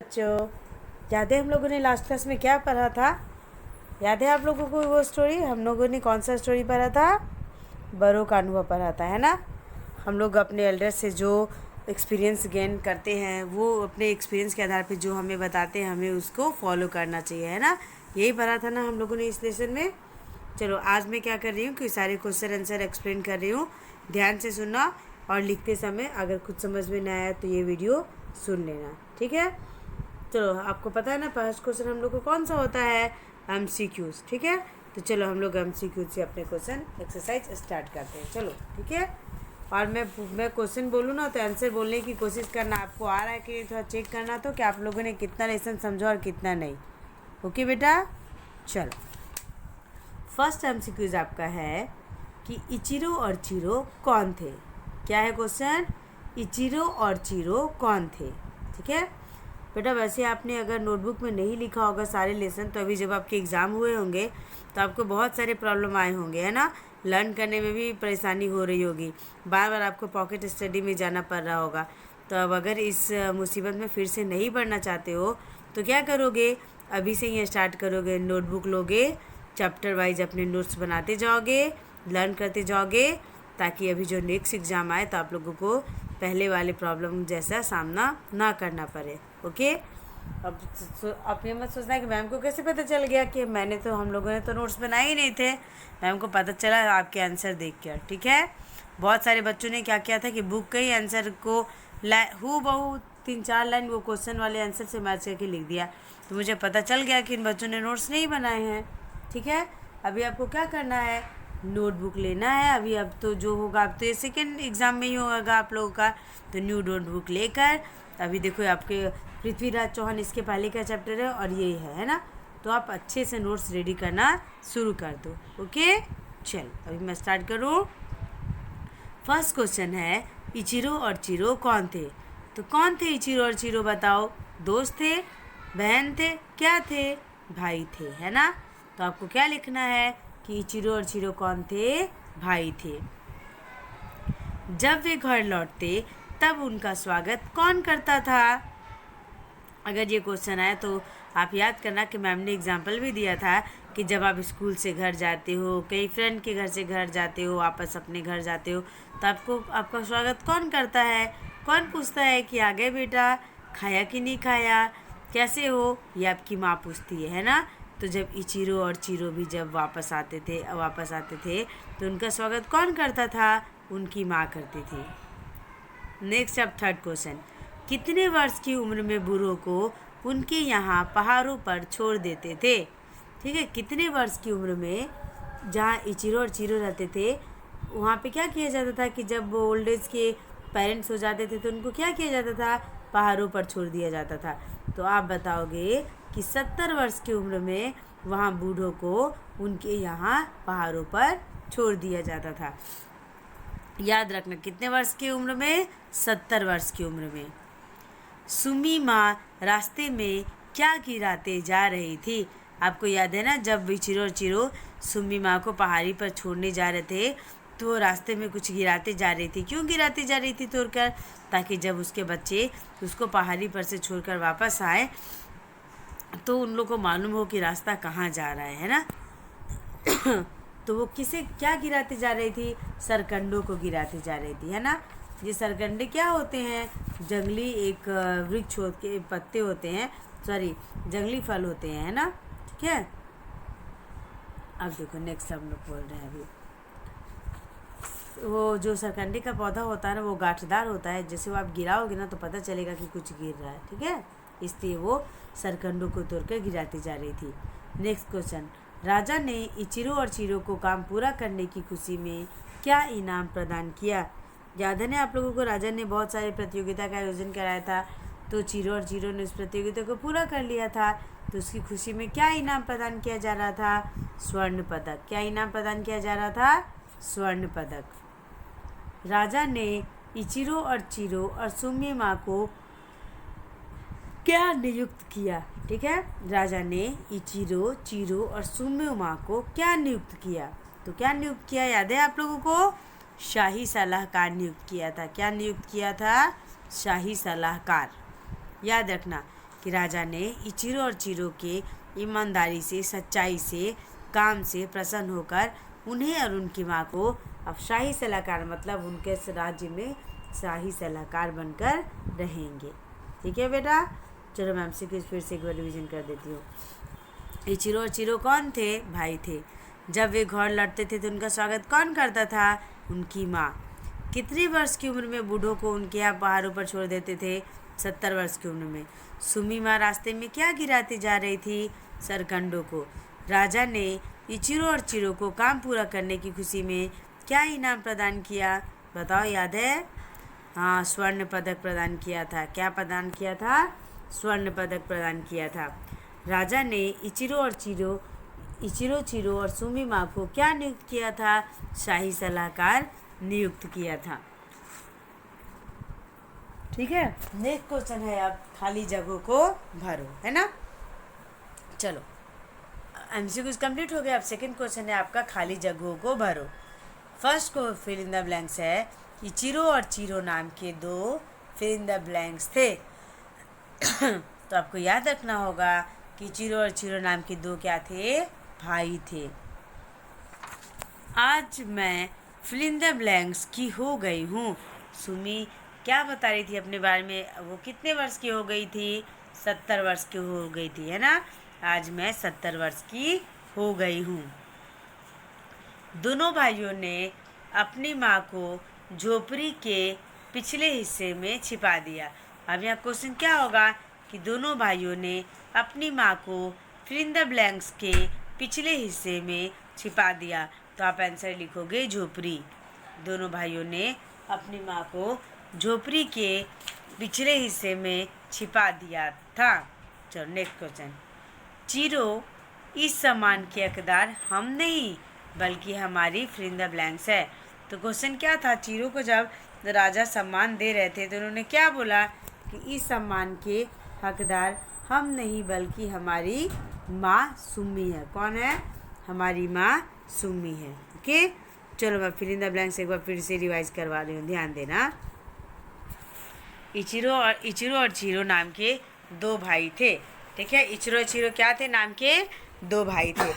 बच्चों, याद है हम लोगों ने लास्ट क्लास में क्या पढ़ा था? याद है आप लोगों को वो स्टोरी? हम लोगों ने कौन सा स्टोरी पढ़ा था? बड़ों का अनुभव पढ़ा था, है ना? हम लोग अपने एल्डर से जो एक्सपीरियंस गेन करते हैं, वो अपने एक्सपीरियंस के आधार पे जो हमें बताते हैं, हमें उसको फॉलो करना चाहिए, है ना? यही पढ़ा था ना हम लोगों ने इस लेसन में। चलो आज मैं क्या कर रही हूँ कि सारे क्वेश्चन आंसर एक्सप्लेन कर रही हूँ। ध्यान से सुनना और लिखते समय अगर कुछ समझ में ना आया तो ये वीडियो सुन लेना, ठीक है? चलो, आपको पता है ना फर्स्ट क्वेश्चन हम लोग को कौन सा होता है? MCQs, ठीक है? तो चलो हम लोग MCQ से अपने क्वेश्चन एक्सरसाइज स्टार्ट करते हैं। चलो, ठीक है? और मैं क्वेश्चन बोलूँ ना तो आंसर बोलने की कोशिश करना। आपको आ रहा है कि थोड़ा चेक करना तो कि आप लोगों ने कितना लेसन समझा और कितना नहीं। ओके बेटा, चलो फर्स्ट MCQs आपका है कि इचिरो और चिरो कौन थे? क्या है क्वेश्चन? इचिरो और चिरो कौन थे? ठीक है बेटा, वैसे आपने अगर नोटबुक में नहीं लिखा होगा सारे लेसन तो अभी जब आपके एग्ज़ाम हुए होंगे तो आपको बहुत सारे प्रॉब्लम आए होंगे, है ना? लर्न करने में भी परेशानी हो रही होगी, बार बार आपको पॉकेट स्टडी में जाना पड़ रहा होगा। तो अब अगर इस मुसीबत में फिर से नहीं पढ़ना चाहते हो तो क्या करोगे? अभी से ही स्टार्ट करोगे, नोटबुक लोगे, चैप्टर वाइज अपने नोट्स बनाते जाओगे, लर्न करते जाओगे, ताकि अभी जो नेक्स्ट एग्ज़ाम आए तो आप लोगों को पहले वाले प्रॉब्लम जैसा सामना ना करना पड़े। ओके, अब ये मत सोचना कि मैम को कैसे पता चल गया कि हम लोगों ने तो नोट्स बनाए ही नहीं थे, मैम को पता चला आपके आंसर देख कर, ठीक है? बहुत सारे बच्चों ने क्या किया था कि बुक के ही आंसर को हूबहू 3-4 लाइन वो क्वेश्चन वाले आंसर से मैच करके लिख दिया। तो मुझे पता चल गया कि इन बच्चों ने नोट्स नहीं बनाए हैं, ठीक है? अभी आपको क्या करना है? नोटबुक लेना है। अभी अब तो जो होगा, अब तो ये सेकेंड एग्ज़ाम में ही होगा आप लोगों का, तो न्यू नोटबुक लेकर अभी देखो आपके पृथ्वीराज चौहान इसके पहले का चैप्टर है और यही है ना? तो आप अच्छे से नोट्स रेडी करना शुरू कर दो। ओके, चल अभी मैं स्टार्ट करूँ। फर्स्ट क्वेश्चन है इचिरो और चिरो कौन थे? तो कौन थे इचिरो और चिरो बताओ? दोस्त थे, बहन थे, क्या थे? भाई थे, है ना? तो आपको क्या लिखना है कि इचिरो और चिरो कौन थे? भाई थे। जब वे घर लौटते तब उनका स्वागत कौन करता था? अगर ये क्वेश्चन आया तो आप याद करना कि मैम ने एग्जाम्पल भी दिया था कि जब आप स्कूल से घर जाते हो, कई फ्रेंड के घर से घर जाते हो, वापस अपने घर जाते हो, तो आपका स्वागत कौन करता है? कौन पूछता है कि आ गए बेटा, खाया कि नहीं खाया, कैसे हो? ये आपकी माँ पूछती है ना? तो जब इचिरो और चिरो भी जब वापस आते थे तो उनका स्वागत कौन करता था? उनकी माँ करती थी। नेक्स्ट अब थर्ड क्वेश्चन, कितने वर्ष की उम्र में बूढ़ों को उनके यहाँ पहाड़ों पर छोड़ देते थे? ठीक है, कितने वर्ष की उम्र में जहाँ इचिरो और चिरो रहते थे वहाँ पे क्या किया जाता था कि जब वो ओल्ड एज के पेरेंट्स हो जाते थे तो उनको क्या किया जाता था? पहाड़ों पर छोड़ दिया जाता था। तो आप बताओगे कि 70 वर्ष की उम्र में वहाँ बूढ़ों को उनके यहाँ पहाड़ों पर छोड़ दिया जाता था। याद रखना, कितने वर्ष की उम्र में? 70 वर्ष की उम्र में। सुमी माँ रास्ते में क्या गिराते जा रही थी? आपको याद है ना, जब इचिरो और चिरो सुमी माँ को पहाड़ी पर छोड़ने जा रहे थे तो रास्ते में कुछ गिराते जा रही थी। क्यों गिराती जा रही थी तोड़कर? ताकि जब उसके बच्चे उसको पहाड़ी पर से छोड़कर वापस आए तो उन लोग को मालूम हो कि रास्ता कहाँ जा रहा है ना? तो वो किसे क्या गिराते जा रही थी? सरकंडों को गिराती जा रही थी, है ना? ये सरकंडे क्या होते हैं? जंगली एक वृक्ष के पत्ते होते हैं, सॉरी जंगली फल होते हैं, है ना? ठीक है, अब देखो नेक्स्ट हम लोग बोल रहे हैं। अभी वो जो सरकंडे का पौधा होता है ना, वो गांठदार होता है, जैसे वो आप गिराओगे ना तो पता चलेगा कि कुछ गिर रहा है, ठीक है? इसलिए वो सरकंडों को तोड़कर गिराती जा रही थी। नेक्स्ट क्वेश्चन, राजा ने इचिरो और चिरो को काम पूरा करने की खुशी में क्या इनाम प्रदान किया? याद है ना आप लोगों को, राजा ने बहुत सारे प्रतियोगिता का आयोजन कराया था तो चिरो और चिरो ने उस प्रतियोगिता को पूरा कर लिया था। तो उसकी खुशी में क्या इनाम प्रदान किया जा रहा था? स्वर्ण पदक। क्या इनाम प्रदान किया जा रहा था? स्वर्ण पदक। राजा ने इचिरो और चिरो और सुमी माँ को क्या नियुक्त किया? ठीक है, राजा ने इचिरो, चिरो और सुमी माँ को क्या नियुक्त किया? तो क्या नियुक्त किया याद है आप लोगों को? शाही सलाहकार नियुक्त किया था। क्या नियुक्त किया था? शाही सलाहकार। याद रखना कि राजा ने इचिरो और चिरो के ईमानदारी से, सच्चाई से, काम से प्रसन्न होकर उन्हें और उनकी माँ को अब शाही सलाहकार मतलब उनके राज्य में शाही सलाहकार बनकर रहेंगे। ठीक है बेटा, चलो मैं आपसे कुछ फिर से एक बार रिविजन कर देती हूँ। इचिरो और चिरो कौन थे? भाई थे। जब वे घर लौटते थे तो उनका स्वागत कौन करता था? उनकी माँ। कितने वर्ष की उम्र में बूढ़ों को उनके यहाँ पहाड़ों पर छोड़ देते थे? 70 वर्ष की उम्र में। सुमी माँ रास्ते में क्या गिराती जा रही थी? सरकंडों को। राजा ने इचिरो और चिरो को काम पूरा करने की खुशी में क्या इनाम प्रदान किया? बताओ, याद है? हाँ, स्वर्ण पदक प्रदान किया था। क्या प्रदान किया था? स्वर्ण पदक प्रदान किया था। राजा ने इचिरो, चिरो और सुमी माँ को क्या नियुक्त किया था? शाही सलाहकार नियुक्त किया था। ठीक है, नेक्स्ट क्वेश्चन है अब खाली जगहों को भरो, है ना। चलो, एमसीक्यूज कंप्लीट हो गया। अब सेकंड क्वेश्चन है आपका खाली जगहों को भरो। फर्स्ट को फिल इन द ब्लैंक्स है इचिरो और चिरो नाम के 2 फिल इन द ब्लैंक्स थे। तो आपको याद रखना होगा कि इचिरो और चिरो नाम के 2 क्या थे? भाई थे। आज मैं फिल इन द ब्लैंक्स की हो गई हूँ। सुमी क्या बता रही थी अपने बारे में? वो कितने वर्ष की हो गई थी? 70 वर्ष की हो गई थी, है ना। आज मैं 70 वर्ष की हो गई हूँ। दोनों भाइयों ने अपनी माँ को झोपड़ी के पिछले हिस्से में छिपा दिया। अब यहाँ क्वेश्चन क्या होगा कि दोनों भाइयों ने अपनी माँ को फिल इन द ब्लैंक्स के पिछले हिस्से में छिपा दिया। तो आप आंसर लिखोगे झोपड़ी। दोनों भाइयों ने अपनी माँ को झोपड़ी के पिछले हिस्से में छिपा दिया था। चलो नेक्स्ट क्वेश्चन। चिरो, इस सामान के हकदार हम नहीं बल्कि हमारी फिल इन द ब्लैंक्स है। तो क्वेश्चन क्या था? चिरो को जब राजा सम्मान दे रहे थे तो उन्होंने क्या बोला कि इस सम्मान के हकदार हम नहीं बल्कि हमारी माँ सुम्मी है। कौन है? हमारी माँ सुम्मी है। ओके, चलो मैं फिल इन द ब्लैंक्स एक बार फिर से रिवाइज करवा रही हूँ, ध्यान देना। इचिरो और चिरो नाम के 2 भाई थे। ठीक है, इचिरो और चिरो क्या थे? नाम के 2 भाई थे।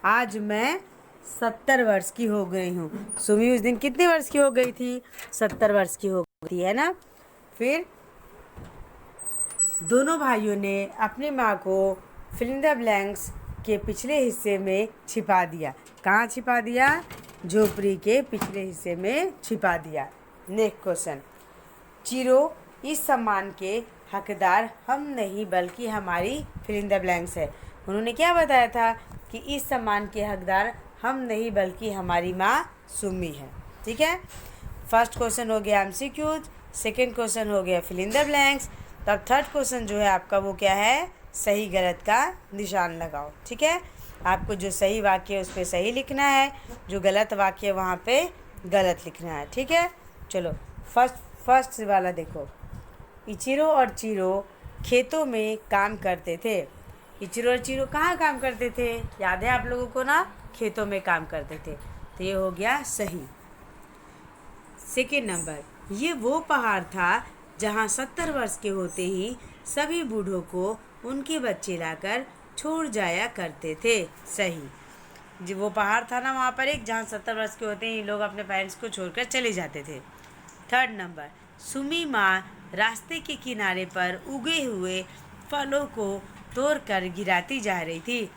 आज मैं 70 वर्ष की हो गई हूँ। सुमी उस दिन कितने वर्ष की हो गई थी? 70 वर्ष की हो गई थी, है ना। फिर दोनों भाइयों ने अपनी माँ को फिल इन द ब्लैंक्स के पिछले हिस्से में छिपा दिया। कहाँ छिपा दिया? झोपड़ी के पिछले हिस्से में छिपा दिया। Next question. चिरो, इस सम्मान के हकदार हम नहीं बल्कि हमारी फिल इन द ब्लैंक्स है। उन्होंने क्या बताया था कि इस सम्मान के हकदार हम नहीं बल्कि हमारी माँ सुम्मी है। ठीक है, फर्स्ट क्वेश्चन हो गया एमसीक्यूज, सेकंड क्वेश्चन हो गया फिल इन द ब्लैंक्स। तब थर्ड क्वेश्चन जो है आपका वो क्या है? सही गलत का निशान लगाओ। ठीक है, आपको जो सही वाक्य है उस पर सही लिखना है, जो गलत वाक्य है वहाँ पे गलत लिखना है। ठीक है, चलो फर्स्ट वाला देखो। इचिरो और चिरो खेतों में काम करते थे। इचिरो और चिरो कहाँ काम करते थे? याद है आप लोगों को ना? खेतों में काम करते थे। तो ये हो गया सही। सेकेंड नंबर, ये वो पहाड़ था जहाँ 70 वर्ष के होते ही सभी बूढ़ों को उनके बच्चे लाकर छोड़ जाया करते थे। सही। जो वो पहाड़ था ना वहाँ पर एक, जहाँ 70 वर्ष के होते ही लोग अपने पेरेंट्स को छोड़कर चले जाते थे। थर्ड नंबर, सुमी माँ रास्ते के किनारे पर उगे हुए फलों को तोड़कर गिराती जा रही थी।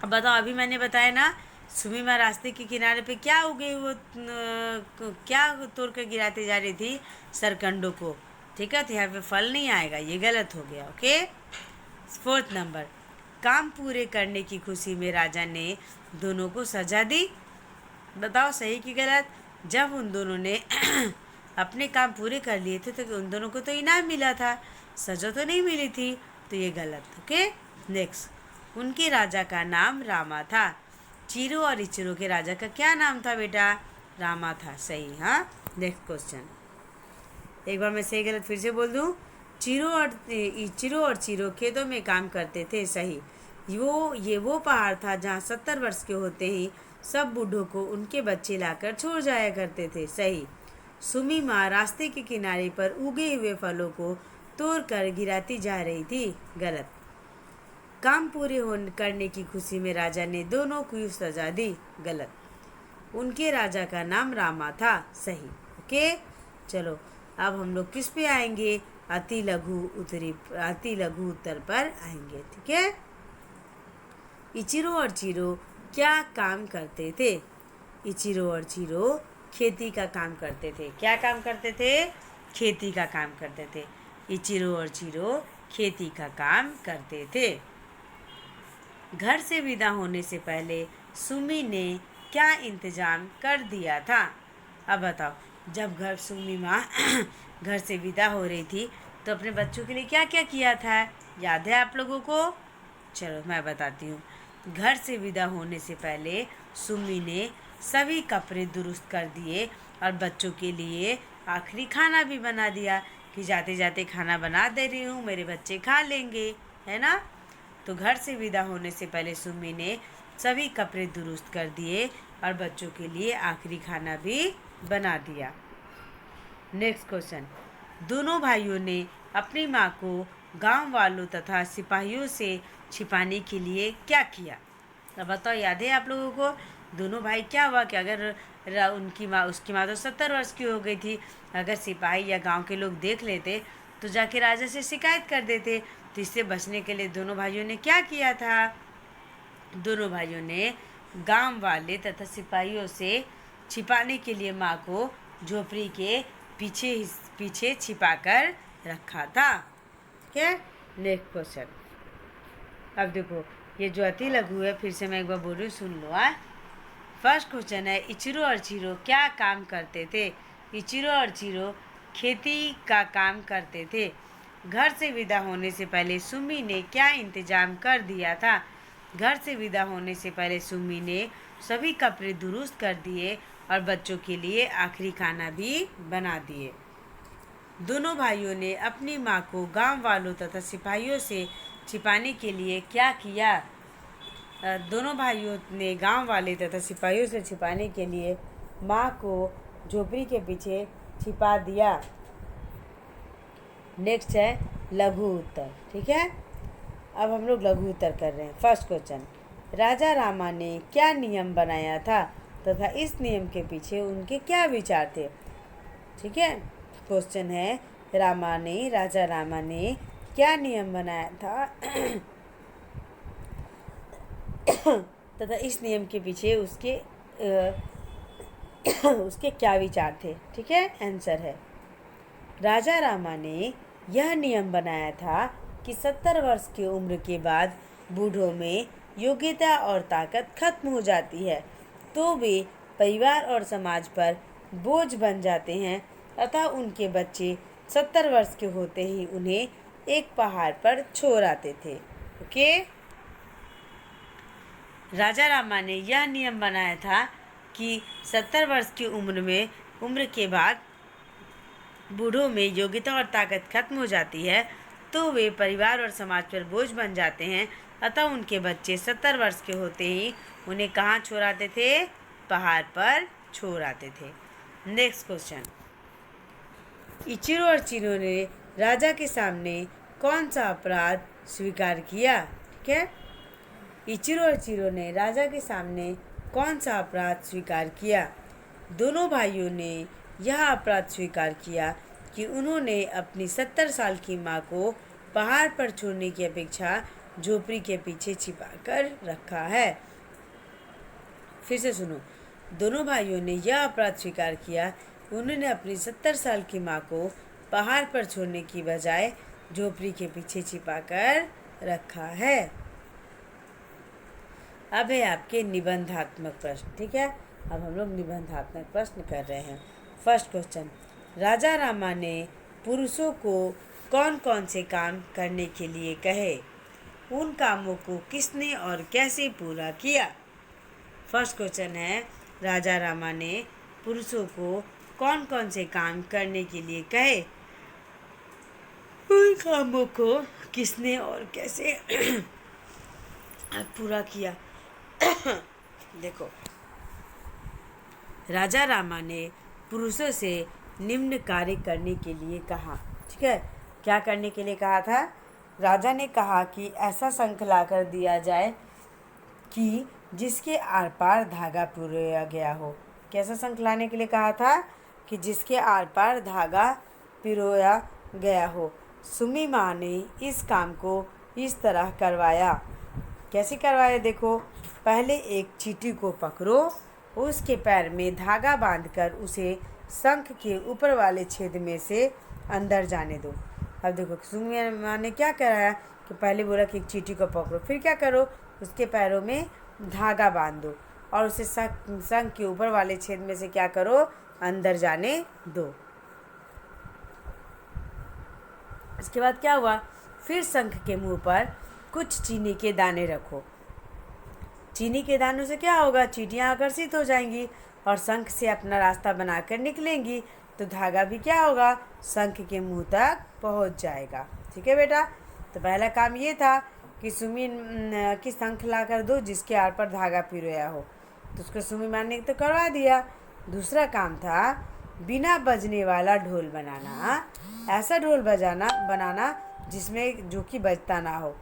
अब बताओ, अभी मैंने बताया ना सुमी माँ रास्ते के किनारे पे क्या उगे हुए क्या तोड़कर गिराती जा रही थी? सरकंडों को। ठीक है, तो यहाँ पे फल नहीं आएगा, ये गलत हो गया। ओके, फोर्थ नंबर, काम पूरे करने की खुशी में राजा ने दोनों को सजा दी। बताओ सही कि गलत? जब उन दोनों ने अपने काम पूरे कर लिए थे तो उन दोनों को तो इनाम मिला था, सजा तो नहीं मिली थी, तो ये गलत। ओके, नेक्स्ट, उनके राजा का नाम रामा था। चिरो और इचिरो के राजा का क्या नाम था बेटा? रामा था। सही। हाँ, नेक्स्ट क्वेश्चन एक बार मैं सही गलत फिर से बोल दूँ। चिरो और चिरो खेतों में काम करते थे। सही। ये वो पहाड़ था जहाँ 70 वर्ष के होते ही सब बूढ़ों को उनके बच्चे लाकर छोड़ जाया करते थे। सही। सुमी माँ रास्ते के किनारे पर उगे हुए फलों को तोड़ कर गिराती जा रही थी। गलत। काम पूरे करने की खुशी में राजा ने दोनों को सजा दी। गलत। उनके राजा का नाम रामा था। सही। ओके, चलो अब हम लोग किस पे आएंगे? अति लघु उत्तर पर आएंगे। ठीक है। इचिरो और चिरो क्या काम करते थे? इचिरो और चिरो खेती का काम करते थे। क्या काम करते थे? खेती का काम करते थे। इचिरो और चिरो खेती का काम करते थे। घर से विदा होने से पहले सुमी ने क्या इंतजाम कर दिया था? अब बताओ, जब सुमी माँ घर से विदा हो रही थी तो अपने बच्चों के लिए क्या क्या किया था? याद है आप लोगों को? चलो मैं बताती हूँ। घर से विदा होने से पहले सुमी ने सभी कपड़े दुरुस्त कर दिए और बच्चों के लिए आखिरी खाना भी बना दिया कि जाते जाते खाना बना दे रही हूँ, मेरे बच्चे खा लेंगे, है ना? तो घर से विदा होने से पहले सुमी ने सभी कपड़े दुरुस्त कर दिए और बच्चों के लिए आखिरी खाना भी बना दिया। Next question. दोनों भाइयों ने अपनी माँ को गांव वालों तथा सिपाहियों से छिपाने के लिए क्या किया? अब बताओ, याद है आप लोगों को? दोनों भाई क्या हुआ कि अगर उसकी माँ तो 70 वर्ष की हो गई थी, अगर सिपाही या गांव के लोग देख लेते तो जाके राजा से शिकायत कर देते। तो इससे बचने के लिए दोनों भाइयों ने क्या किया था? दोनों भाइयों ने गांव वाले तथा सिपाहियों से छिपाने के लिए माँ को झोपड़ी के पीछे छिपा कर रखा था। ठीक है। Next question. अब देखो, ये जो अति लघु है, फिर से मैं एक बार बोल रही हूँ, सुन लो। फर्स्ट क्वेश्चन है, इचिरो और चिरो क्या काम करते थे? इचिरो और चिरो खेती का काम करते थे। घर से विदा होने से पहले सुमी ने क्या इंतजाम कर दिया था? घर से विदा होने से पहले सुमी ने सभी कपड़े दुरुस्त कर दिए और बच्चों के लिए आखिरी खाना भी बना दिए। दोनों भाइयों ने अपनी माँ को गांव वालों तथा सिपाहियों से छिपाने के लिए क्या किया? दोनों भाइयों ने गांव वाले तथा सिपाहियों से छिपाने के लिए माँ को झोपड़ी के पीछे छिपा दिया। नेक्स्ट है लघु उत्तर। ठीक है। अब हम लोग लघु उत्तर कर रहे हैं। फर्स्ट क्वेश्चन, राजा रामा ने क्या नियम बनाया था तथा इस नियम के पीछे उनके क्या विचार थे? ठीक है। क्वेश्चन है, राजा रामा ने क्या नियम बनाया था तथा इस नियम के पीछे उसके क्या विचार थे? ठीक है। आंसर है, राजा रामा ने यह नियम बनाया था कि 70 वर्ष की उम्र के बाद बूढ़ों में योग्यता और ताकत खत्म हो जाती है तो वे परिवार और समाज पर बोझ बन जाते हैं तथा उनके बच्चे 70 वर्ष के होते ही उन्हें एक पहाड़ पर छोड़ आते थे। ओके। राजा रामा ने यह नियम बनाया था कि 70 वर्ष की उम्र के बाद बूढ़ों में योग्यता और ताकत खत्म हो जाती है तो वे परिवार और समाज पर बोझ बन जाते हैं अतः उनके बच्चे 70 वर्ष के होते ही उन्हें कहाँ छोड़ आते थे? पहाड़ पर छोड़ आते थे। नेक्स्ट क्वेश्चन, इचिरो और चिरो ने राजा के सामने कौन सा अपराध स्वीकार किया? ठीक है। इचिरो और चिरो ने राजा के सामने कौन सा अपराध स्वीकार किया? दोनों भाइयों ने यह अपराध स्वीकार किया कि उन्होंने अपनी 70 साल की माँ को पहाड़ पर छोड़ने की अपेक्षा झोपड़ी के पीछे छिपाकर रखा है। फिर से सुनो, दोनों भाइयों ने यह अपराध स्वीकार किया कि उन्होंने अपनी 70 साल की माँ को पहाड़ पर छोड़ने की बजाय झोपड़ी के पीछे छिपाकर रखा है। अब है आपके निबंधात्मक प्रश्न। ठीक है। अब हम लोग निबंधात्मक प्रश्न कर रहे हैं। फर्स्ट क्वेश्चन, राजा रामा ने पुरुषों को कौन कौन से काम करने के लिए कहे? उन कामों को किसने और कैसे पूरा किया? फर्स्ट क्वेश्चन है, राजा रामा ने पुरुषों को कौन कौन से काम करने के लिए कहे? उन कामों को किसने और कैसे पूरा किया? देखो, राजा रामा ने पुरुषों से निम्न कार्य करने के लिए कहा। ठीक है। क्या करने के लिए कहा था? राजा ने कहा कि ऐसा शंख ला कर दिया जाए कि जिसके आर पार धागा पिरोया गया हो। कैसा शंख लाने के लिए कहा था? कि जिसके आर पार धागा पिरोया गया हो। सुमी माँ ने इस काम को इस तरह करवाया। कैसे करवाया देखो। पहले एक चींटी को पकड़ो, उसके पैर में धागा बांधकर उसे शंख के ऊपर वाले छेद में से अंदर जाने दो। अब देखो सुमी माँ ने क्या कराया कि पहले बोला कि एक चींटी को पकड़ो, फिर क्या करो, उसके पैरों में धागा बांध दो और उसे शंख के ऊपर वाले छेद में से क्या करो, अंदर जाने दो। इसके बाद क्या हुआ, फिर शंख के मुंह पर कुछ चीनी के दाने रखो। चीनी के दानों से क्या होगा, चींटियाँ आकर्षित हो जाएंगी और शंख से अपना रास्ता बनाकर निकलेंगी, तो धागा भी क्या होगा, शंख के मुंह तक पहुंच जाएगा। ठीक है बेटा। तो पहला काम ये था कि सुमी की शंख ला कर दो जिसके आर पर धागा पिरोया हो, तो उसको सुमी माँ ने तो करवा दिया। दूसरा काम था बिना बजने वाला ढोल बनाना। ऐसा ढोल बनाना जिसमें जो कि बजता ना हो,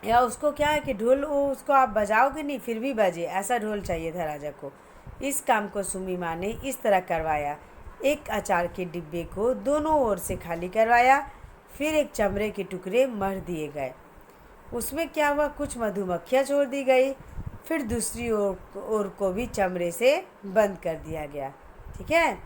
या उसको क्या है कि ढोल उसको आप बजाओगे नहीं फिर भी बजे, ऐसा ढोल चाहिए था राजा को। इस काम को सुमी माँ ने इस तरह करवाया। एक अचार के डिब्बे को दोनों ओर से खाली करवाया, फिर एक चमड़े के टुकड़े मढ़ दिए गए। उसमें क्या हुआ, कुछ मधुमक्खियाँ छोड़ दी गई, फिर दूसरी ओर को भी चमड़े से बंद कर दिया गया। ठीक है।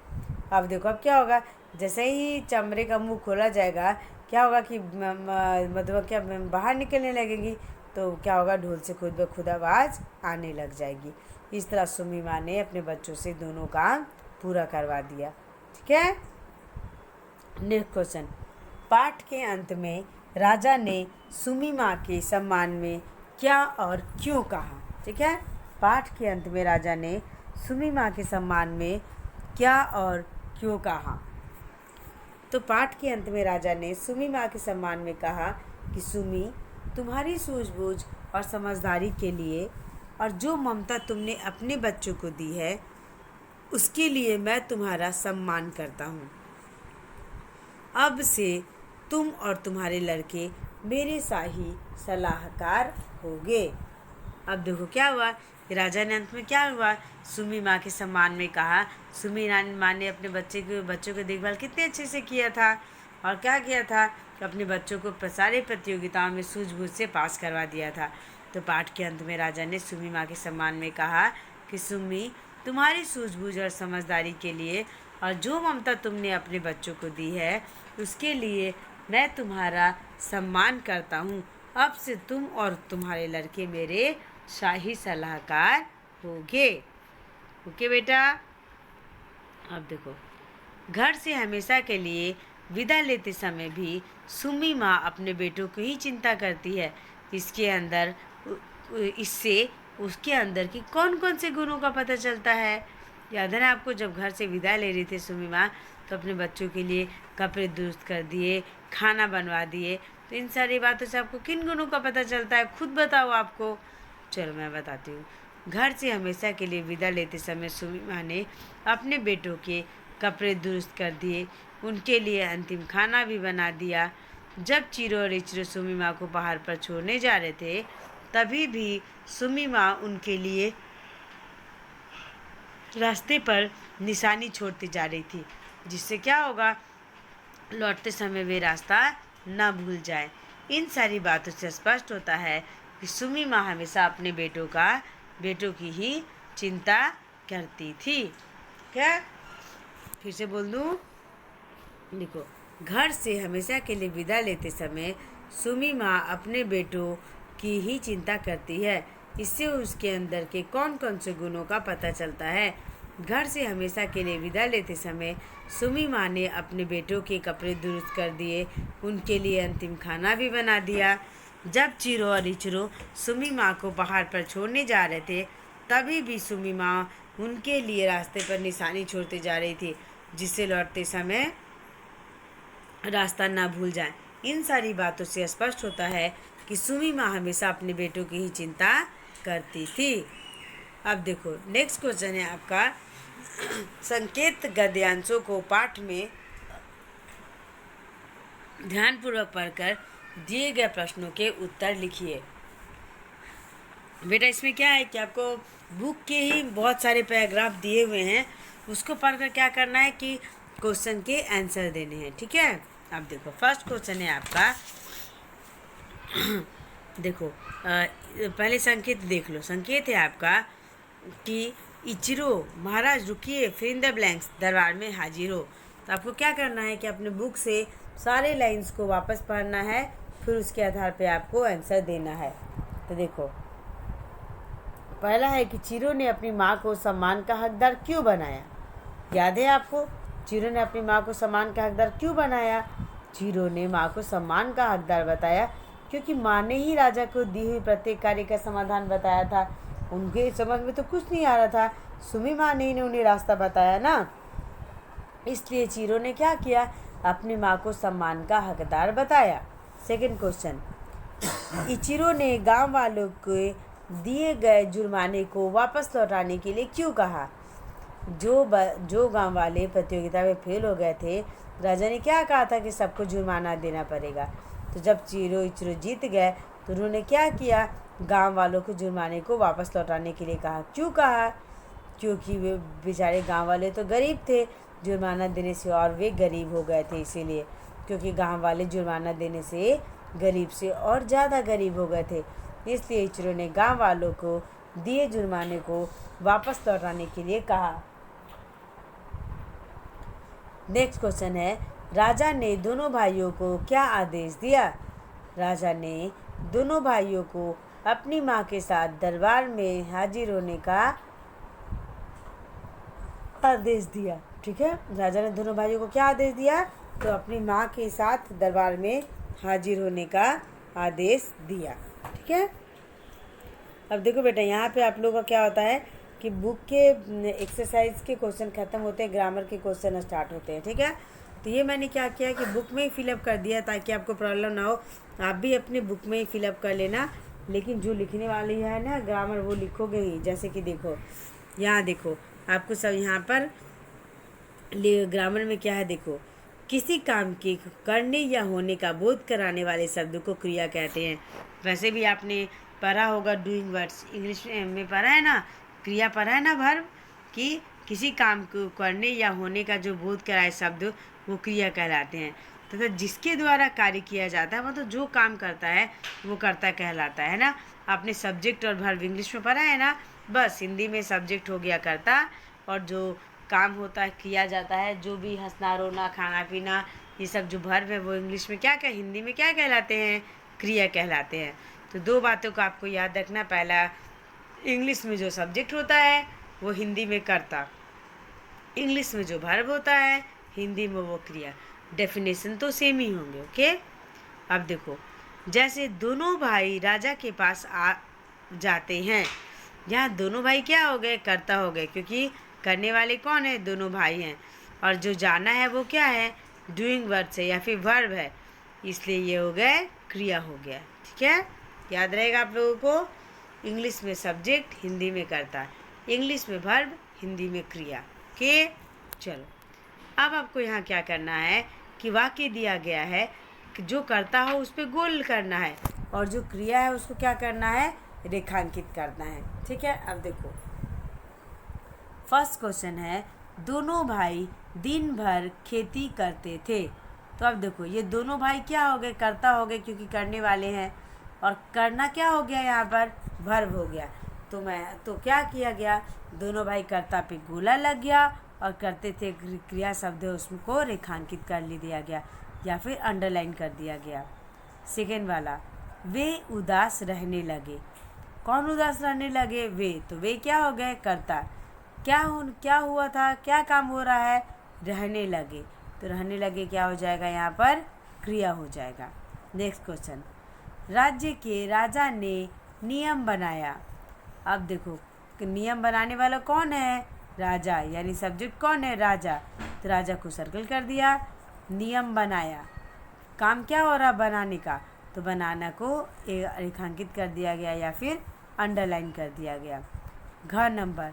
अब देखो अब क्या होगा, जैसे ही चमड़े का मुंह खोला जाएगा क्या होगा कि मधुमक्खियाँ बाहर निकलने लगेंगी, तो क्या होगा, ढोल से खुद ब खुद आवाज़ आने लग जाएगी। इस तरह सुमी माँ ने अपने बच्चों से दोनों काम पूरा करवा दिया। ठीक है। Next question. पाठ के अंत में राजा ने सुमी माँ के सम्मान में क्या और क्यों कहा। ठीक है। पाठ के अंत में राजा ने सुमी माँ के सम्मान में क्या और क्यों कहा। तो पाठ के अंत में राजा ने सुमी माँ के सम्मान में कहा कि सुमी, तुम्हारी सूझबूझ और समझदारी के लिए और जो ममता तुमने अपने बच्चों को दी है उसके लिए मैं तुम्हारा सम्मान करता हूँ। अब से तुम और तुम्हारे लड़के मेरे शाही सलाहकार होंगे। अब देखो क्या हुआ, राजा ने अंत में क्या हुआ, सुमी माँ के सम्मान में कहा। सुमी माँ ने अपने बच्चों की देखभाल कितने अच्छे से किया था और क्या किया था कि अपने बच्चों को सारे प्रतियोगिताओं में सूझबूझ से पास करवा दिया था। तो पाठ के अंत में राजा ने सुमी माँ के सम्मान में कहा कि सुमी, तुम्हारी सूझबूझ और समझदारी के लिए और जो ममता तुमने अपने बच्चों को दी है उसके लिए मैं तुम्हारा सम्मान करता हूँ। अब से तुम और तुम्हारे लड़के मेरे शाही सलाहकार होगे। ओके बेटा। अब देखो, घर से हमेशा के लिए विदा लेते समय भी सुमी माँ अपने बेटों की ही चिंता करती है। इससे उसके अंदर की कौन कौन से गुणों का पता चलता है। याद है ना आपको, जब घर से विदा ले रही थी सुमी माँ तो अपने बच्चों के लिए कपड़े दुरुस्त कर दिए, खाना बनवा दिए। तो इन सारी बातों से आपको किन गुणों का पता चलता है, खुद बताओ आपको। चलो मैं बताती हूँ। घर से हमेशा के लिए विदा लेते समय सुमी माँ ने अपने बेटों के कपड़े दुरुस्त कर दिए, उनके लिए अंतिम खाना भी बना दिया। जब चीरो और इचरो सुमी माँ को पहाड़ पर छोड़ने जा रहे थे तभी भी सुमी माँ उनके लिए रास्ते पर निशानी छोड़ती जा रही थी, जिससे क्या होगा, लौटते समय वे रास्ता न भूल जाए। इन सारी बातों से स्पष्ट होता है कि सुमी माँ हमेशा अपने बेटों की ही चिंता करती थी। क्या फिर से बोल दूँ, देखो, घर से हमेशा के लिए विदा लेते समय सुमी माँ अपने बेटों की ही चिंता करती है। इससे उसके अंदर के कौन कौन से गुणों का पता चलता है। घर से हमेशा के लिए विदा लेते समय सुमी माँ ने अपने बेटों के कपड़े दुरुस्त कर दिए, उनके लिए अंतिम खाना भी बना दिया। जब चीरो और इचरो सुमी माँ को पहाड़ पर छोड़ने जा रहे थे तभी भी सुमी माँ उनके लिए रास्ते पर निशानी छोड़ते जा रही थी, जिससे लौटते समय रास्ता ना भूल जाए। इन सारी बातों से स्पष्ट होता है कि सुमी माँ हमेशा अपने बेटों की ही चिंता करती थी। अब देखो नेक्स्ट क्वेश्चन है आपका, संकेत गद्यांशों को पाठ में ध्यानपूर्वक पढ़कर दिए गए प्रश्नों के उत्तर लिखिए। बेटा इसमें क्या है कि आपको बुक के ही बहुत सारे पैराग्राफ दिए हुए हैं, उसको पढ़कर क्या करना है कि क्वेश्चन के आंसर देने हैं। ठीक है, अब देखो फर्स्ट क्वेश्चन है आपका। देखो पहले संकेत देख लो। संकेत है आपका कि इचिरो महाराज रुकिए, फिर इन द ब्लैंक्स दरबार में हाजिर हो। तो आपको क्या करना है कि अपने बुक से सारे लाइंस को वापस पढ़ना है, फिर उसके आधार पे आपको आंसर देना है। तो देखो पहला है कि चिरो ने अपनी माँ को सम्मान का हकदार क्यों बनाया। याद है आपको, चिरो ने अपनी माँ को सम्मान का हकदार क्यों बनाया। चिरो ने माँ को सम्मान का हकदार बताया क्योंकि माँ ने ही राजा को दी हुई प्रत्येक कार्य का समाधान बताया था। उनके समझ में तो कुछ नहीं आ रहा था, सुमी माँ ने उन्हें रास्ता बताया ना, इसलिए चिरो ने क्या किया, अपनी माँ को सम्मान का हकदार बताया। सेकंड क्वेश्चन, इचिरो ने गांव वालों के दिए गए जुर्माने को वापस लौटाने के लिए क्यों कहा। जो गांव वाले प्रतियोगिता में फेल हो गए थे, राजा ने क्या कहा था कि सबको जुर्माना देना पड़ेगा। तो जब इचिरो जीत गए तो उन्होंने क्या किया, गांव वालों को जुर्माने को वापस लौटाने के लिए कहा। क्यों कहा, क्योंकि वे बेचारे गांव वाले तो गरीब थे, जुर्माना देने से और वे गरीब हो गए थे, इसीलिए क्योंकि गांव वाले जुर्माना देने से गरीब से और ज़्यादा गरीब हो गए थे, इसलिए इचिरो ने गांव वालों को दिए जुर्माने को वापस लौटाने के लिए कहा। नेक्स्ट क्वेश्चन है, राजा ने दोनों भाइयों को क्या आदेश दिया। राजा ने दोनों भाइयों को अपनी माँ के साथ दरबार में हाजिर होने का आदेश दिया। ठीक है, राजा ने दोनों भाइयों को क्या आदेश दिया, तो अपनी माँ के साथ दरबार में हाजिर होने का आदेश दिया। ठीक है, अब देखो बेटा यहाँ पे आप लोगों का क्या होता है कि बुक के एक्सरसाइज के क्वेश्चन खत्म होते हैं, ग्रामर के क्वेश्चन स्टार्ट होते हैं। ठीक है, तो ये मैंने क्या किया कि बुक में ही फिलअप कर दिया ताकि आपको प्रॉब्लम ना हो। आप भी अपनी बुक में ही फिलअप कर लेना, लेकिन जो लिखने वाली है ना ग्रामर वो लिखोगे ही। जैसे कि देखो यहाँ देखो आपको सब यहाँ पर ग्रामर में क्या है, देखो किसी काम के करने या होने का बोध कराने वाले शब्द को क्रिया कहते हैं। वैसे भी आपने पढ़ा होगा डूइंग वर्ड्स, इंग्लिश में पढ़ा है ना, क्रिया पढ़ा है ना, वर्ब, कि किसी काम को करने या होने का जो बोध कराए शब्द वो क्रिया कहलाते हैं। तथा जिसके द्वारा कार्य किया जाता है मतलब जो काम करता है वो कर्ता कहलाता है ना। आपने सब्जेक्ट और वर्ब इंग्लिश में पढ़ा है ना, बस हिंदी में सब्जेक्ट हो गया कर्ता, और जो काम होता है किया जाता है, जो भी हंसना रोना खाना पीना ये सब जो वर्ब है वो इंग्लिश में क्या हिंदी में क्या कहलाते हैं, क्रिया कहलाते हैं। तो दो बातों को आपको याद रखना, पहला इंग्लिश में जो सब्जेक्ट होता है वो हिंदी में कर्ता, इंग्लिश में जो वर्ब होता है हिंदी में वो क्रिया। डेफिनेशन तो सेम ही होंगे। ओके, अब देखो जैसे दोनों भाई राजा के पास आ जाते हैं, यहाँ दोनों भाई क्या हो गए, कर्ता हो गए, क्योंकि करने वाले कौन है, दोनों भाई हैं, और जो जाना है वो क्या है, डूइंग वर्ड से या फिर वर्ब है, इसलिए ये हो गए क्रिया हो गया। ठीक है, याद रहेगा आप लोगों को, इंग्लिश में सब्जेक्ट हिंदी में कर्ता, इंग्लिश में वर्ब हिंदी में क्रिया। ओके, चलो अब आपको यहाँ क्या करना है कि वाक्य दिया गया है कि जो करता हो उस पर गोल करना है, और जो क्रिया है उसको क्या करना है, रेखांकित करना है। ठीक है, अब देखो फर्स्ट क्वेश्चन है, दोनों भाई दिन भर खेती करते थे। तो अब देखो ये दोनों भाई क्या हो गए, कर्ता हो गए क्योंकि करने वाले हैं, और करना क्या हो गया यहाँ पर, वर्ब हो गया। तो क्या किया गया, दोनों भाई कर्ता पे गोला लग गया, और करते थे क्रिया शब्द है उसको रेखांकित कर दिया गया या फिर अंडरलाइन कर दिया गया। सेकेंड वाला, वे उदास रहने लगे। कौन उदास रहने लगे, वे, तो वे क्या हो गए, कर्ता। क्या हुआ था, क्या काम हो रहा है, रहने लगे, तो रहने लगे क्या हो जाएगा यहाँ पर, क्रिया हो जाएगा। नेक्स्ट क्वेश्चन, राज्य के राजा ने नियम बनाया। अब देखो नियम बनाने वाला कौन है, राजा, यानी सब्जेक्ट कौन है, राजा, तो राजा को सर्कल कर दिया। नियम बनाया, काम क्या हो रहा बनाने का, तो बनाना को रेखांकित कर दिया गया या फिर अंडरलाइन कर दिया गया। घ नंबर,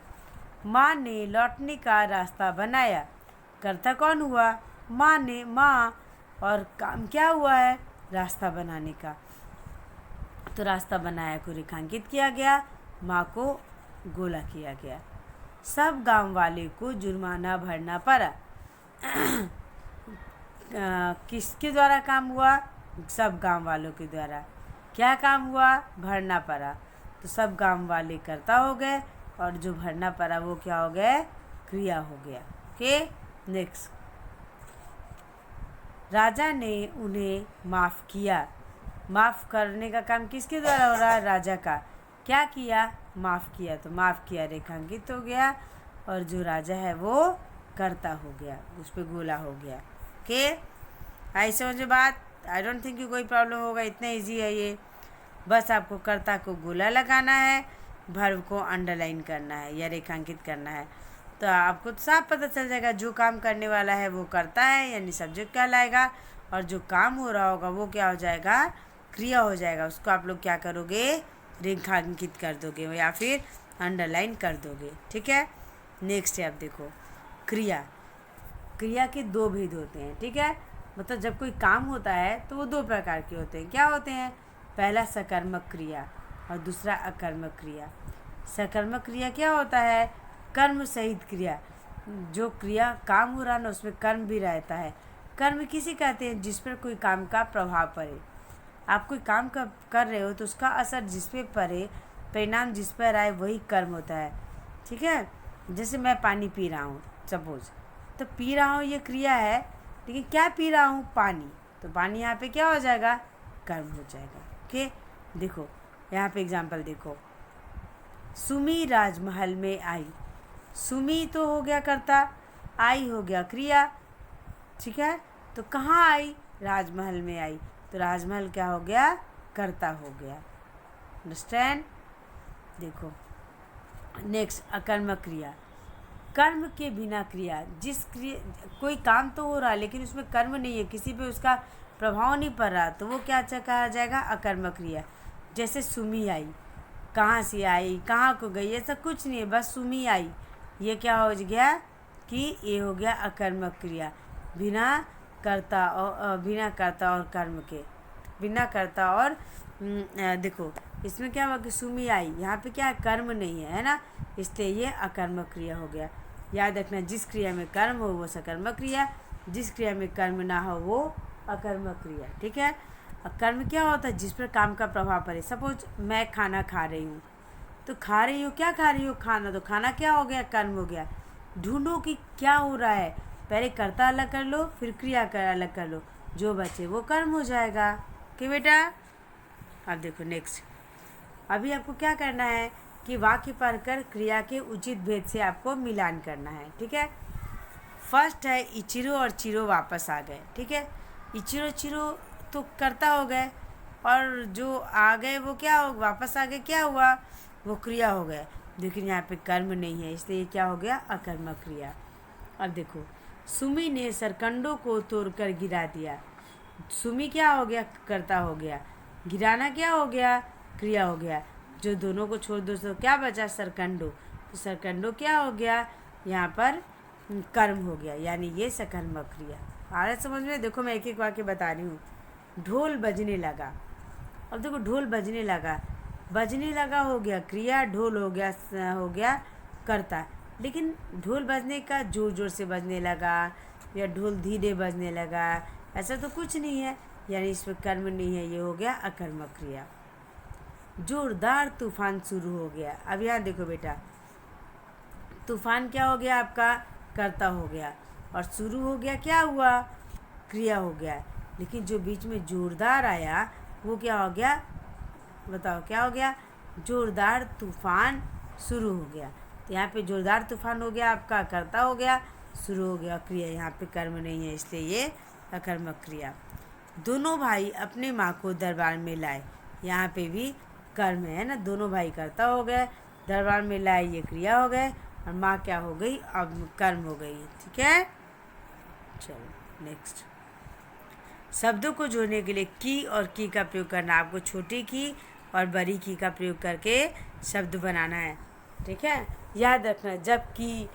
माँ ने लौटने का रास्ता बनाया। कर्ता कौन हुआ, माँ ने, माँ और काम क्या हुआ है, रास्ता बनाने का। तो रास्ता बनाया को रेखांकित किया गया, माँ को गोला किया गया। सब गांव वाले को जुर्माना भरना पड़ा। किसके द्वारा काम हुआ, सब गांव वालों के द्वारा। क्या काम हुआ, भरना पड़ा। तो सब गांव वाले कर्ता हो गए और जो भरना पड़ा वो क्या हो गया, क्रिया हो गया। Okay, next. राजा ने उन्हें माफ़ किया। माफ़ करने का काम किसके द्वारा हो रहा है, राजा का। क्या किया, माफ़ किया। तो माफ़ किया रेखांकित हो गया और जो राजा है वो कर्ता हो गया, उस पर गोला हो गया। ओके, आई समझ में बात। आई डोंट थिंक कि कोई प्रॉब्लम होगा, इतना इजी है ये। बस आपको कर्ता को गोला लगाना है, वर्ब को अंडरलाइन करना है या रेखांकित करना है। तो आपको तो साफ पता चल जाएगा, जो काम करने वाला है वो करता है यानी सब्जेक्ट कहलाएगा, और जो काम हो रहा होगा वो क्या हो जाएगा, क्रिया हो जाएगा। उसको आप लोग क्या करोगे, रेखांकित कर दोगे या फिर अंडरलाइन कर दोगे। ठीक है, नेक्स्ट है, आप देखो क्रिया। क्रिया के दो भेद होते हैं। ठीक है, मतलब जब कोई काम होता है तो वो दो प्रकार के होते हैं। क्या होते हैं, पहला सकर्मक क्रिया और दूसरा अकर्मक क्रिया। सकर्मक क्रिया क्या होता है, कर्म सहित क्रिया। जो क्रिया काम हो रहा ना उसमें कर्म भी रहता है। कर्म किसे कहते हैं, जिस पर कोई काम का प्रभाव पड़े। आप कोई काम कर रहे हो तो उसका असर जिस पे पड़े, परिणाम जिस पर आए, वही कर्म होता है। ठीक है, जैसे मैं पानी पी रहा हूँ सपोज, तो पी रहा हूँ ये क्रिया है, लेकिन क्या पी रहा हूँ, पानी। तो पानी यहाँ पे क्या हो जाएगा, कर्म हो जाएगा। ओके, देखो यहाँ पे एग्जाम्पल देखो, सुमी राजमहल में आई। सुमी तो हो गया कर्ता, आई हो गया क्रिया। ठीक है, तो कहाँ आई, राजमहल में आई। तो राजमहल क्या हो गया, कर्ता हो गया। अंडरस्टैंड। देखो नेक्स्ट, अकर्मक क्रिया। कर्म के बिना क्रिया। कोई काम तो हो रहा है लेकिन उसमें कर्म नहीं है, किसी पे उसका प्रभाव नहीं पड़ रहा, तो वो क्या कहा जाएगा, अकर्मक क्रिया। जैसे सुमी आई, कहाँ से आई, कहाँ को गई, ऐसा कुछ नहीं है, बस सुमी आई। ये क्या हो गया कि ये हो गया अकर्मक क्रिया, बिना कर्ता और कर्म के, बिना कर्ता और देखो इसमें क्या हुआ कि सुमी आई, यहाँ पे क्या है, कर्म नहीं है, है ना, इसलिए ये अकर्मक क्रिया हो गया। याद रखना, जिस क्रिया में कर्म हो वो सकर्मक क्रिया, जिस क्रिया में कर्म ना हो वो अकर्मक क्रिया। ठीक है, कर्म क्या होता है, जिस पर काम का प्रभाव पड़े। सपोज मैं खाना खा रही हूँ, तो खा रही हूँ, क्या खा रही हूँ, खाना। तो खाना क्या हो गया, कर्म हो गया। ढूंढो कि क्या हो रहा है, पहले कर्ता अलग कर लो, फिर क्रिया अलग कर लो, जो बचे वो कर्म हो जाएगा। ओके बेटा, अब देखो नेक्स्ट। अभी आपको क्या करना है कि वाक्य पढ़कर क्रिया के उचित भेद से आपको मिलान करना है। ठीक है, फर्स्ट है, इचिरो और चिरो वापस आ गए। ठीक है, इचिरो चिरो तो कर्ता हो गए और जो आ गए वो क्या हो, वापस आ गए, क्या हुआ, वो क्रिया हो गए। लेकिन यहाँ पे कर्म नहीं है, इसलिए क्या हो गया, अकर्मक क्रिया। अब देखो, सुमी ने सरकंडों को तोड़कर गिरा दिया। सुमी क्या हो गया, कर्ता हो गया, गिराना क्या हो गया, क्रिया हो गया। जो दोनों को छोड़ दो तो क्या बचा, सरकंडो। तो सरकंडो क्या हो गया, यहाँ पर कर्म हो गया, यानी ये सकर्मक क्रिया। आ रहा समझ में। देखो मैं एक एक वाक्य बता रही हूँ। ढोल बजने लगा। अब देखो ढोल बजने लगा, बजने लगा हो गया क्रिया, ढोल हो गया कर्ता। लेकिन ढोल बजने का जोर जोर से बजने लगा या ढोल धीरे बजने लगा, ऐसा तो कुछ नहीं है, यानी इसमें कर्म नहीं है, ये हो गया अकर्मक क्रिया। जोरदार तूफान शुरू हो गया। अब यहाँ देखो बेटा, तूफान क्या हो गया आपका, कर्ता हो गया, और शुरू हो गया क्या हुआ, क्रिया हो गया। लेकिन जो बीच में जोरदार आया वो क्या हो गया, बताओ क्या हो गया, जोरदार तूफान शुरू हो गया। तो यहाँ पे जोरदार तूफान हो गया आपका, कर्ता हो गया, शुरू हो गया क्रिया, यहाँ पे कर्म नहीं है, इसलिए ये अकर्मक क्रिया। दोनों भाई अपने माँ को दरबार में लाए, यहाँ पे भी कर्म है ना, दोनों भाई कर्ता हो गए, दरबार में लाए ये क्रिया हो गए, और माँ क्या हो गई, अब कर्म हो गई। ठीक है, चलो नेक्स्ट। शब्दों को जोड़ने के लिए की और की का प्रयोग करना। आपको छोटी की और बड़ी की का प्रयोग करके शब्द बनाना है। ठीक है, याद रखना, जब की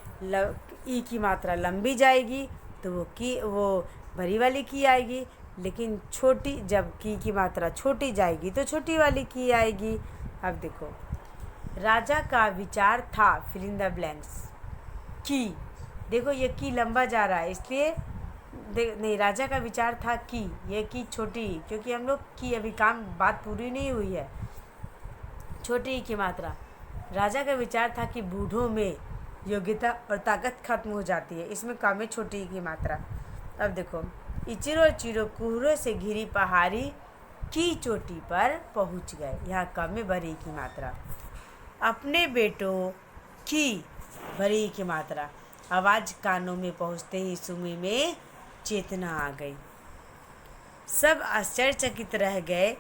ई की मात्रा लंबी जाएगी तो वो बड़ी वाली की आएगी, लेकिन छोटी जब की मात्रा छोटी जाएगी तो छोटी वाली की आएगी। अब देखो, राजा का विचार था फिल इन द ब्लैंक्स की। देखो ये की लंबा जा रहा है, इसलिए नहीं, राजा का विचार था कि ये की छोटी, क्योंकि हम लोग की अभी काम बात पूरी नहीं हुई है, छोटी की मात्रा। राजा का विचार था कि बूढ़ों में योग्यता और ताकत खत्म हो जाती है, इसमें कम है छोटी की मात्रा। अब देखो, इचिरो और चिरो कुहरों से घिरी पहाड़ी की चोटी पर पहुंच गए, यहाँ कम में बड़ी की मात्रा। अपने बेटों की बड़ी की मात्रा, आवाज़ कानों में पहुंचते ही सुमी में चेतना आ गई। सब आश्चर्यचकित रह गए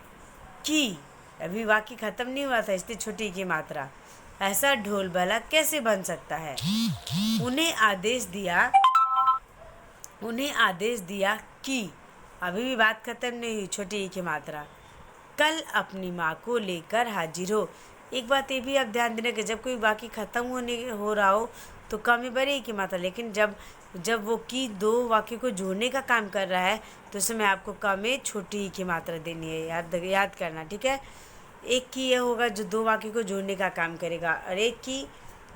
कि अभी वाक्य खत्म नहीं हुआ था, इसलिए छोटी की मात्रा, ऐसा ढोल भला कैसे बन सकता है। उन्हें आदेश दिया कि अभी भी बात खत्म नहीं हुई, छोटी की मात्रा, कल अपनी माँ को लेकर हाजिर हो। एक बात ये भी आप ध्यान देना कि जब कोई वाक्य ख़त्म हो रहा हो तो कम में बड़ी की मात्रा, लेकिन जब वो की दो वाक्य को जोड़ने का काम कर रहा है तो उसमें आपको कम में छोटी की मात्रा देनी है, याद करना, ठीक है। एक की यह होगा जो दो वाक्य को जोड़ने का काम करेगा, और एक की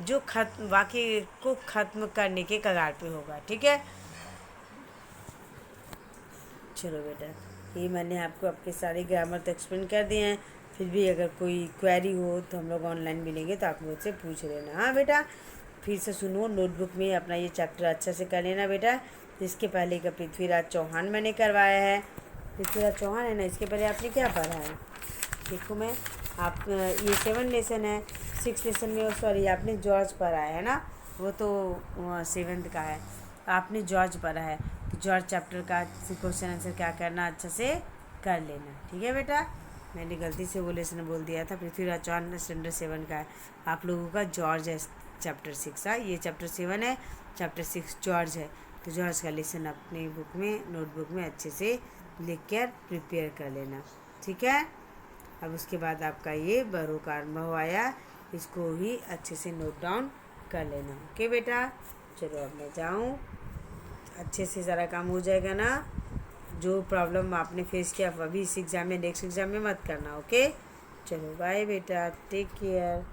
जो वाक्य को ख़त्म करने के कगार पे होगा, ठीक है। चलो बेटा, ये मैंने आपको आपके सारे ग्रामर तो एक्सप्लेन कर दिए हैं। फिर भी अगर कोई क्वेरी हो तो हम लोग ऑनलाइन मिलेंगे तो आप मुझसे पूछ लेना। हाँ बेटा, फिर से सुनो, नोटबुक में अपना ये चैप्टर अच्छा से कर लेना बेटा। इसके पहले का पृथ्वीराज चौहान मैंने करवाया है, पृथ्वीराज चौहान है ना, इसके पहले आपने क्या पढ़ा है देखो, मैं आप ये 7 लेसन है, 6 लेसन में सॉरी आपने जॉर्ज पढ़ा है ना, वो तो 7th का है, आपने जॉर्ज पढ़ा है, तो जॉर्ज चैप्टर का क्वेश्चन आंसर क्या करना अच्छा से कर लेना, ठीक है बेटा। मैंने गलती से वो लेसन बोल दिया था, पृथ्वीराज चौहान स्टैंडर्ड 7 का है, आप लोगों का जॉर्ज है चैप्टर 6 है, ये चैप्टर 7 है, चैप्टर 6 जॉर्ज है। तो जॉर्ज का लेसन अपनी बुक में नोटबुक में अच्छे से लिख कर प्रिपेयर कर लेना, ठीक है। अब उसके बाद आपका ये बरो का अनुभव आया, इसको भी अच्छे से नोट डाउन कर लेना, ओके बेटा। चलो अब मैं जाऊँ, अच्छे से ज़रा काम हो जाएगा ना। जो प्रॉब्लम आपने फेस किया अभी इस एग्ज़ाम में, नेक्स्ट एग्ज़ाम में मत करना, ओके। चलो बाय बेटा, टेक केयर।